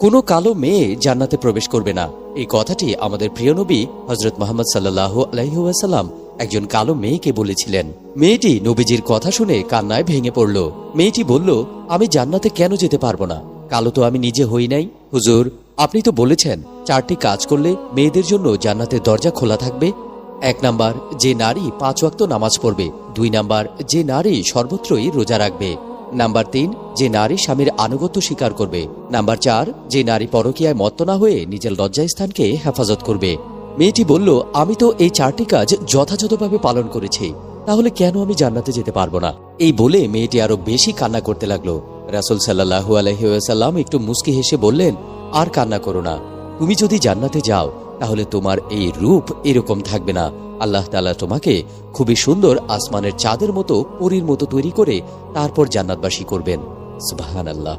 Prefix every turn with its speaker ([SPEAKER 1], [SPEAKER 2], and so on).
[SPEAKER 1] কোনো কালো মেয়ে জান্নাতে প্রবেশ করবে না। এই কথাটি আমাদের প্রিয় নবী হযরত মুহাম্মদ সাল্লাল্লাহু আলাইহি ওয়াসাল্লাম একজন কালো মেয়েকে বলেছিলেন। মেয়েটি নবীজির কথা শুনে কান্নায় ভেঙে পড়ল। মেয়েটি বলল, আমি জান্নাতে কেন যেতে পারবো না? কালো তো আমি নিজে হই নাই। হুজুর, আপনি তো বলেছেন 4টি কাজ করলে মেয়েদের জন্য জান্নাতের দরজা খোলা থাকবে। 1 নাম্বার, যে নারী 5 ওয়াক্ত নামাজ পড়বে। 2 নাম্বার, যে নারী সর্বত্রই রোজা রাখবে। নাম্বার 3, যে নারী স্বামীর আনুগত্য স্বীকার করবে। নাম্বার 4, যে নারী পরকীয়ায় মত্ত না হয়ে নিজের লজ্জাস্থানকে হেফাজত করবে। মেয়েটি বলল, আমি তো এই 4টি কাজ যথাযথভাবে পালন করেছি, তাহলে কেন আমি জান্নাতে যেতে পারবো না? এই বলে মেয়েটি আরো বেশি কান্না করতে লাগলো। রাসূল সাল্লাল্লাহু আলাইহি ওয়াসাল্লাম একটু মুস্কি হেসে বললেন, আর কান্না করো না। তুমি যদি জান্নাতে যাও তাহলে তোমার এই রূপ এরকম থাকবে না। আল্লাহ তাআলা তোমাকে খুবই সুন্দর আসমানের চাঁদের মতো, পরীর মতো তৈরি করে তারপর জান্নাতবাসী করবেন। সুবহানাল্লাহ।